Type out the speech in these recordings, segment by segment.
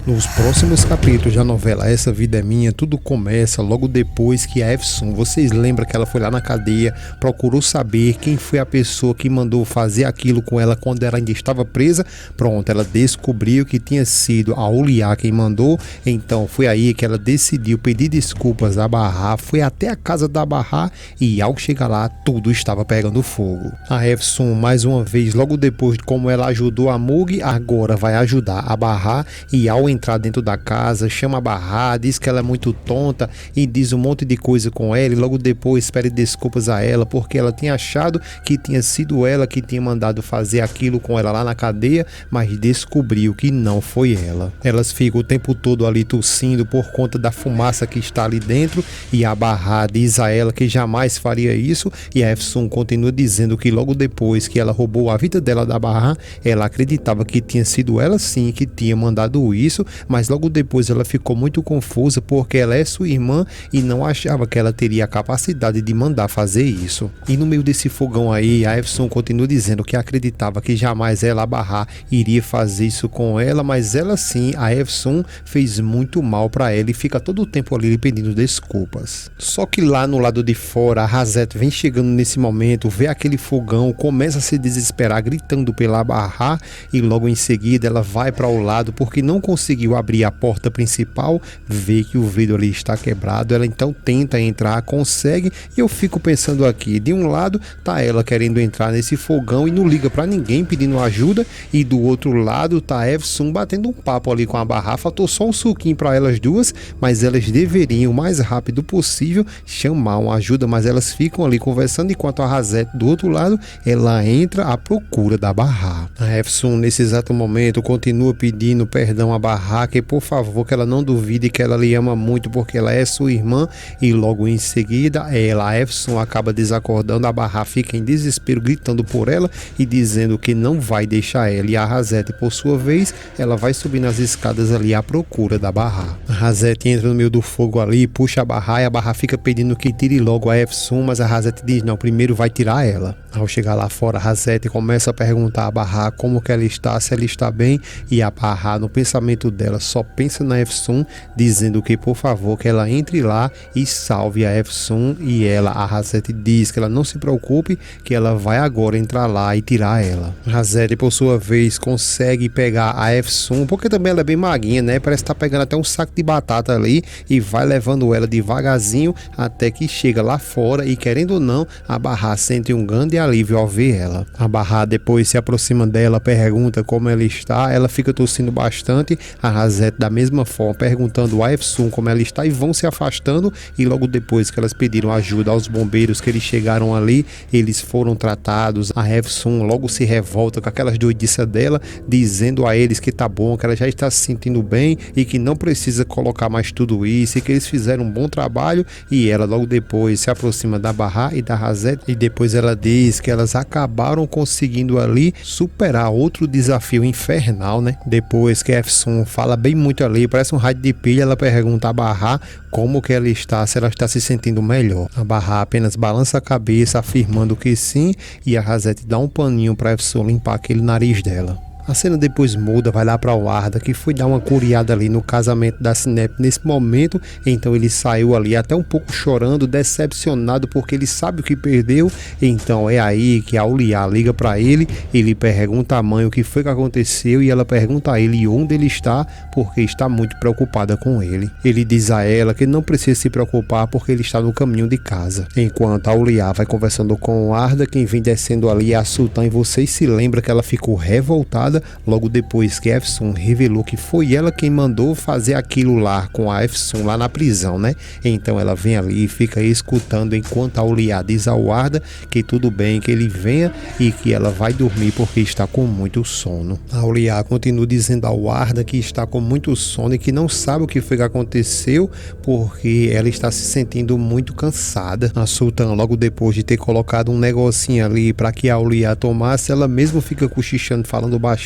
Nos próximos capítulos da novela Essa Vida é Minha, tudo começa logo depois que a Efsun, vocês lembram que ela foi lá na cadeia, procurou saber quem foi a pessoa que mandou fazer aquilo com ela quando ela ainda estava presa. Pronto, ela descobriu que tinha sido a Uliá quem mandou, então foi aí que ela decidiu pedir desculpas a Barra, foi até a casa da Barra e ao chegar lá, tudo estava pegando fogo. A Efsun, mais uma vez, logo depois de como ela ajudou a Mug, agora vai ajudar a Barra e ao entrar dentro da casa, chama a Barra, diz que ela é muito tonta e diz um monte de coisa com ela e logo depois pede desculpas a ela porque ela tinha achado que tinha sido ela que tinha mandado fazer aquilo com ela lá na cadeia, mas descobriu que não foi ela. Elas ficam o tempo todo ali tossindo por conta da fumaça que está ali dentro e a Barra diz a ela que jamais faria isso e a Efsun continua dizendo que logo depois que ela roubou a vida dela da Barra, ela acreditava que tinha sido ela sim que tinha mandado isso, mas logo depois ela ficou muito confusa porque ela é sua irmã e não achava que ela teria a capacidade de mandar fazer isso. E no meio desse fogão aí, a Efsun continua dizendo que acreditava que jamais ela, a Barra, iria fazer isso com ela, mas ela sim, a Efsun, fez muito mal para ela e fica todo o tempo ali pedindo desculpas. Só que lá no lado de fora, a Razete vem chegando nesse momento, vê aquele fogão, começa a se desesperar, gritando pela Barra e logo em seguida ela vai para o lado porque não conseguiu abrir a porta principal, vê que o vidro ali está quebrado, ela então tenta entrar, consegue e eu fico pensando aqui, de um lado tá ela querendo entrar nesse fogão e não liga para ninguém pedindo ajuda e do outro lado tá a Efsun batendo um papo ali com a Barra, faltou só um suquinho para elas duas, mas elas deveriam o mais rápido possível chamar uma ajuda, mas elas ficam ali conversando enquanto a Razete do outro lado, ela entra à procura da Barra. A Efsun nesse exato momento continua pedindo perdão a Barra, que por favor que ela não duvide que ela lhe ama muito porque ela é sua irmã e logo em seguida ela, a Efsun, acaba desacordando, a Barra fica em desespero gritando por ela e dizendo que não vai deixar ela e a Razete por sua vez, ela vai subir nas escadas ali à procura da Barra. A Razete entra no meio do fogo ali, puxa a Barra e a Barra fica pedindo que tire logo a Efsun, mas a Razete diz não, primeiro vai tirar ela. Ao chegar lá fora, a Razete começa a perguntar a Barra como que ela está, se ela está bem e a Barra no pensamento dela só pensa na Efsun, dizendo que por favor que ela entre lá e salve a Efsun e ela, a Razete diz que ela não se preocupe, que ela vai agora entrar lá e tirar ela. A Razete por sua vez consegue pegar a Efsun, porque também ela é bem maguinha, né? Parece que tá pegando até um saco de batata ali e vai levando ela devagarzinho até que chega lá fora e querendo ou não, a Barra sente um grande alívio ao ver ela. A Barra depois se aproxima dela, pergunta como ela está, ela fica tossindo bastante, a Razete da mesma forma perguntando a Efsun como ela está e vão se afastando e logo depois que elas pediram ajuda aos bombeiros que eles chegaram ali, eles foram tratados, a Efsun logo se revolta com aquelas doidices dela, dizendo a eles que tá bom, que ela já está se sentindo bem e que não precisa colocar mais tudo isso e que eles fizeram um bom trabalho e ela logo depois se aproxima da Barra e da Razete e depois ela diz que elas acabaram conseguindo ali superar outro desafio infernal, né? Depois que a Efsun fala bem muito ali, parece um rádio de pilha, ela pergunta a Barra como que ela está, se ela está se sentindo melhor. A Barra apenas balança a cabeça afirmando que sim e a Razete dá um paninho para a Efsun limpar aquele nariz dela. A cena depois muda, vai lá para o Arda, que foi dar uma curiada ali no casamento da Cinep nesse momento, então ele saiu ali até um pouco chorando, decepcionado porque ele sabe o que perdeu, então é aí que a Uliá liga para ele pergunta à mãe o que foi que aconteceu e ela pergunta a ele onde ele está, porque está muito preocupada com ele. Ele diz a ela que não precisa se preocupar porque ele está no caminho de casa. Enquanto a Uliá vai conversando com o Arda, quem vem descendo ali é a Sultan e vocês se lembram que ela ficou revoltada logo depois que a Efsun revelou que foi ela quem mandou fazer aquilo lá com a Efsun lá na prisão, né? Então ela vem ali e fica escutando enquanto a Uliá diz ao Arda que tudo bem, que ele venha e que ela vai dormir porque está com muito sono. A Uliá continua dizendo ao Arda que está com muito sono e que não sabe o que foi que aconteceu porque ela está se sentindo muito cansada. A Sultan, logo depois de ter colocado um negocinho ali para que a Uliá tomasse, ela mesmo fica cochichando, falando baixinho,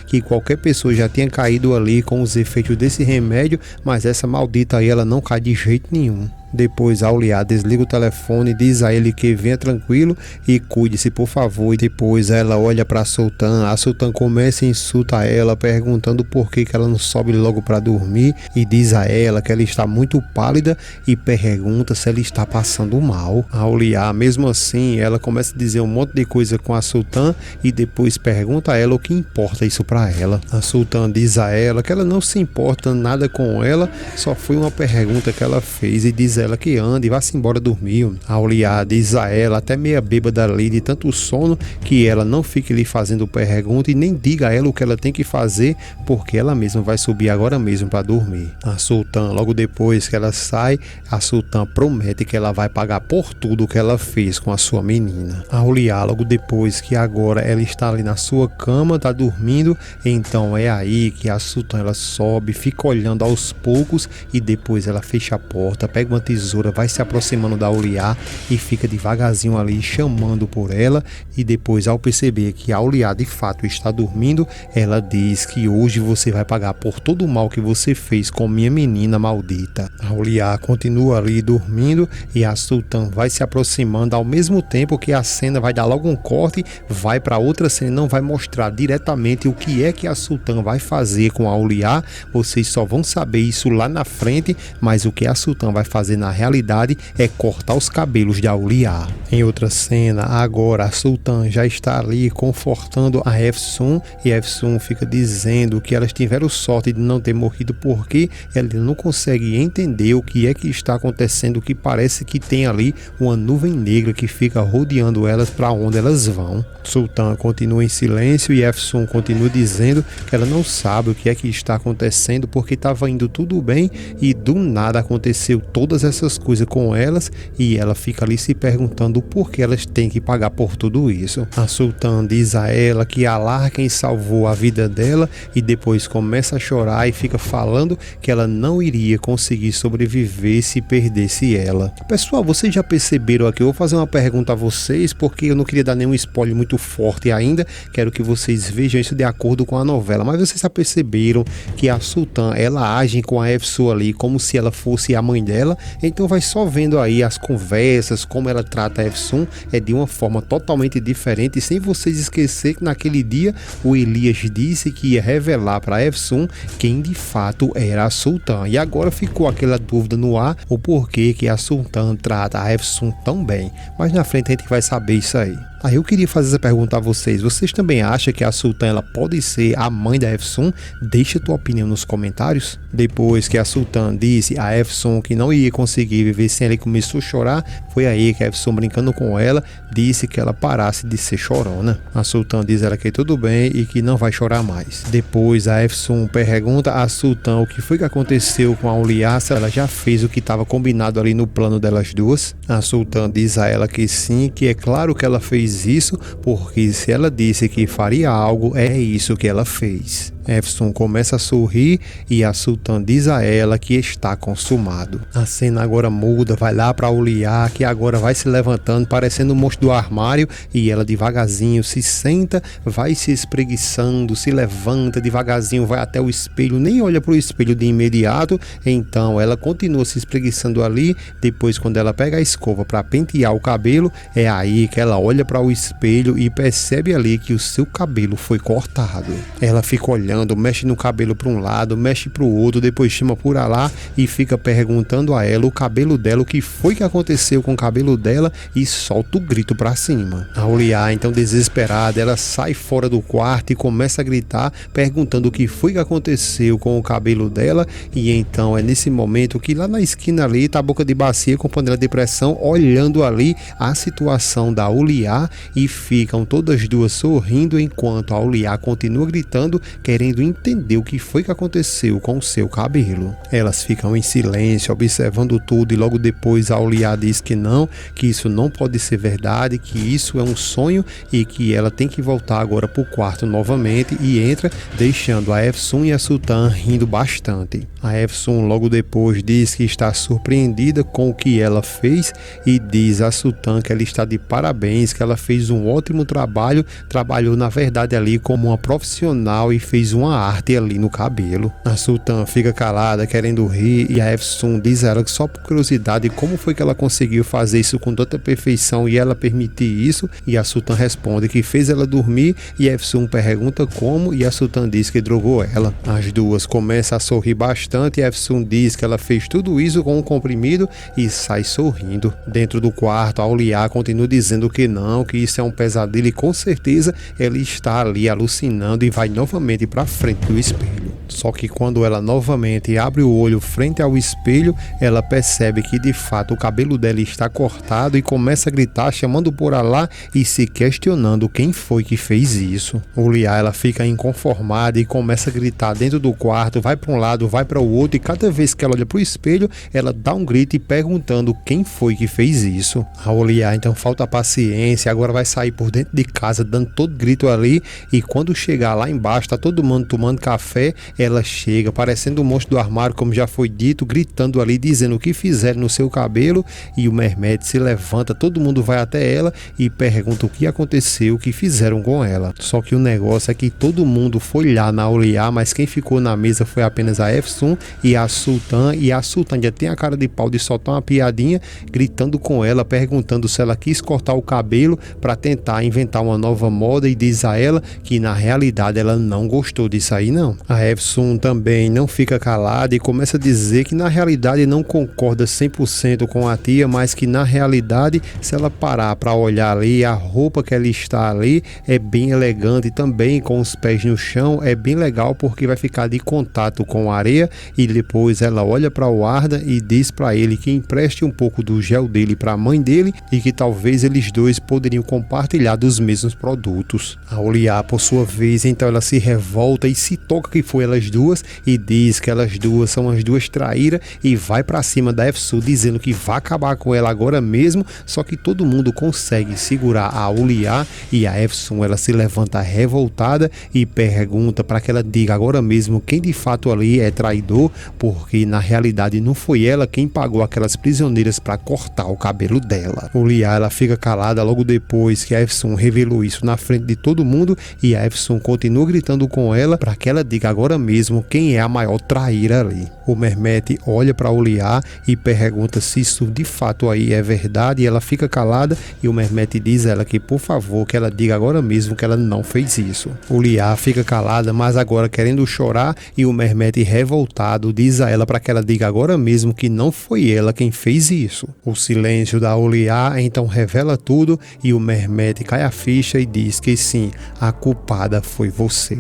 que qualquer pessoa já tinha caído ali com os efeitos desse remédio, mas essa maldita aí ela não cai de jeito nenhum. Depois Auliá desliga o telefone, diz a ele que venha tranquilo e cuide-se por favor. E depois ela olha para Sultan, a Sultan começa a insultar ela, perguntando por que ela não sobe logo para dormir e diz a ela que ela está muito pálida e pergunta se ela está passando mal. A Auliá, mesmo assim, ela começa a dizer um monte de coisa com a Sultan e depois pergunta a ela o que importa isso para ela. A Sultan diz a ela que ela não se importa nada com ela, só foi uma pergunta que ela fez e diz a ela que ande e vá-se embora dormir. A Auliá diz a ela, até meia bêbada ali de tanto sono, que ela não fique lhe fazendo pergunta e nem diga a ela o que ela tem que fazer, porque ela mesma vai subir agora mesmo para dormir. A Sultan, logo depois que ela sai, a Sultan promete que ela vai pagar por tudo que ela fez com a sua menina. A Auliá, logo depois que agora ela está ali na sua cama, tá dormindo, então é aí que a Sultan ela sobe, fica olhando aos poucos e depois ela fecha a porta, pega uma tesoura, vai se aproximando da Auliá e fica devagarzinho ali chamando por ela e depois ao perceber que a Auliá de fato está dormindo, ela diz que hoje você vai pagar por todo o mal que você fez com minha menina maldita. A Auliá continua ali dormindo e a Sultan vai se aproximando ao mesmo tempo que a cena vai dar logo um corte, vai para outra cena, não vai mostrar diretamente o que é que a Sultan vai fazer com a Auliá, vocês só vão saber isso lá na frente, mas o que a Sultan vai fazer na realidade é cortar os cabelos de Auliá. Em outra cena, agora a Sultan já está ali confortando a Efsun e a Efsun fica dizendo que elas tiveram sorte de não ter morrido porque ela não consegue entender o que é que está acontecendo, que parece que tem ali uma nuvem negra que fica rodeando elas para onde elas vão. Sultan continua em silêncio e Efsun continua dizendo que ela não sabe o que é que está acontecendo porque estava indo tudo bem e do nada aconteceu todas essas coisas com elas e ela fica ali se perguntando por que elas têm que pagar por tudo isso. A Sultan diz a ela que Allah quem salvou a vida dela e depois começa a chorar e fica falando que ela não iria conseguir sobreviver se perdesse ela. Pessoal, vocês já perceberam aqui? Eu vou fazer uma pergunta a vocês porque eu não queria dar nenhum spoiler muito forte ainda, quero que vocês vejam isso de acordo com a novela, mas vocês já perceberam que a Sultan, ela age com a Efsun ali como se ela fosse a mãe dela, então vai só vendo aí as conversas, como ela trata a Efsun, é de uma forma totalmente diferente, sem vocês esquecer que naquele dia o Elias disse que ia revelar para a Efsun quem de fato era a Sultan, e agora ficou aquela dúvida no ar, o porquê que a Sultan trata a Efsun tão bem, mas na frente a gente vai saber isso aí. Aí eu queria fazer essa pergunta a vocês. Vocês também acham que a Sultan ela pode ser a mãe da Efsun? Deixa tua opinião nos comentários. Depois que a Sultan disse a Efsun que não ia conseguir viver sem ela e começou a chorar, foi aí que a Efsun, brincando com ela, disse que ela parasse de ser chorona. A Sultan diz ela que tudo bem e que não vai chorar mais. Depois a Efsun pergunta a Sultan o que foi que aconteceu com a Auliá, se ela já fez o que estava combinado ali no plano delas duas. A Sultan diz a ela que sim, que é claro que ela fez isso, porque se ela disse que faria algo, é isso que ela fez. Efsun começa a sorrir e a Sultan diz a ela que está consumado. A cena agora muda, vai lá para Auliá, que agora vai se levantando, parecendo um monstro do armário, e ela devagarzinho se senta, vai se espreguiçando, se levanta devagarzinho, vai até o espelho, nem olha para o espelho de imediato, então ela continua se espreguiçando ali. Depois, quando ela pega a escova para pentear o cabelo, é aí que ela olha para o espelho e percebe ali que o seu cabelo foi cortado. Ela fica olhando, mexe no cabelo para um lado, mexe para o outro, depois chama por lá e fica perguntando a ela o cabelo dela, o que foi que aconteceu com o cabelo dela, e solta o grito para cima. A Auliá, então desesperada, ela sai fora do quarto e começa a gritar, perguntando o que foi que aconteceu com o cabelo dela, e então é nesse momento que lá na esquina ali tá a Boca de Bacia com panela de pressão olhando ali a situação da Auliá e ficam todas duas sorrindo enquanto a Auliá continua gritando, querendo entender o que foi que aconteceu com o seu cabelo. Elas ficam em silêncio, observando tudo, e logo depois a Auliá diz que não, que isso não pode ser verdade, que isso é um sonho e que ela tem que voltar agora pro quarto novamente, e entra deixando a Efsun e a Sultan rindo bastante. A Efsun logo depois diz que está surpreendida com o que ela fez e diz a Sultan que ela está de parabéns, que ela fez um ótimo trabalho, trabalhou na verdade ali como uma profissional e fez fez uma arte ali no cabelo. A Sultan fica calada, querendo rir, e a Efsun diz a ela que só por curiosidade como foi que ela conseguiu fazer isso com tanta perfeição e ela permitir isso, e a Sultan responde que fez ela dormir, e a Efsun pergunta como, e a Sultan diz que drogou ela. As duas começam a sorrir bastante e a Efsun diz que ela fez tudo isso com um comprimido e sai sorrindo. Dentro do quarto, a Auliá continua dizendo que não, que isso é um pesadelo e com certeza ela está ali alucinando e vai novamente para frente do espelho. Só que quando ela novamente abre o olho frente ao espelho, ela percebe que de fato o cabelo dela está cortado e começa a gritar chamando por Alá e se questionando quem foi que fez isso. Auliá, ela fica inconformada e começa a gritar dentro do quarto, vai para um lado, vai para o outro, e cada vez que ela olha para o espelho, ela dá um grito e perguntando quem foi que fez isso. A Auliá então falta paciência, agora vai sair por dentro de casa dando todo grito ali, e quando chegar lá embaixo, tá todo mundo tomando café, ela chega parecendo um monstro do armário, como já foi dito, gritando ali, dizendo o que fizeram no seu cabelo, e o Mehmet se levanta, todo mundo vai até ela e pergunta o que aconteceu, o que fizeram com ela. Só que o negócio é que todo mundo foi lá na Auliá, mas quem ficou na mesa foi apenas a Efsun e a Sultan, e a Sultan já tem a cara de pau de soltar uma piadinha, gritando com ela, perguntando se ela quis cortar o cabelo para tentar inventar uma nova moda, e diz a ela que na realidade ela não gostou disso aí não. A Efsun também não fica calada e começa a dizer que na realidade não concorda 100% com a tia, mas que na realidade se ela parar para olhar ali, a roupa que ela está ali é bem elegante, também com os pés no chão é bem legal porque vai ficar de contato com a areia, e depois ela olha para o Arda e diz para ele que empreste um pouco do gel dele para a mãe dele e que talvez eles dois poderiam compartilhar dos mesmos produtos. A Auliá, por sua vez, então ela se revolta e se toca que foi elas duas e diz que elas duas são as duas traíras e vai para cima da Efsun dizendo que vai acabar com ela agora mesmo, só que todo mundo consegue segurar a Auliá, e a Efsun ela se levanta revoltada e pergunta para que ela diga agora mesmo quem de fato ali é traidor, porque na realidade não foi ela quem pagou aquelas prisioneiras para cortar o cabelo dela. Auliá, ela fica calada logo depois que a Efsun revelou isso na frente de todo mundo, e a Efsun continua gritando com ela para que ela diga agora mesmo quem é a maior traíra ali. O Mehmet olha para Auliá e pergunta se isso de fato aí é verdade, e ela fica calada, e o Mehmet diz a ela que por favor que ela diga agora mesmo que ela não fez isso. Auliá fica calada, mas agora querendo chorar, e o Mehmet revoltado diz a ela para que ela diga agora mesmo que não foi ela quem fez isso. O silêncio da Auliá então revela tudo, e o Mehmet cai a ficha e diz que sim, a culpada foi você.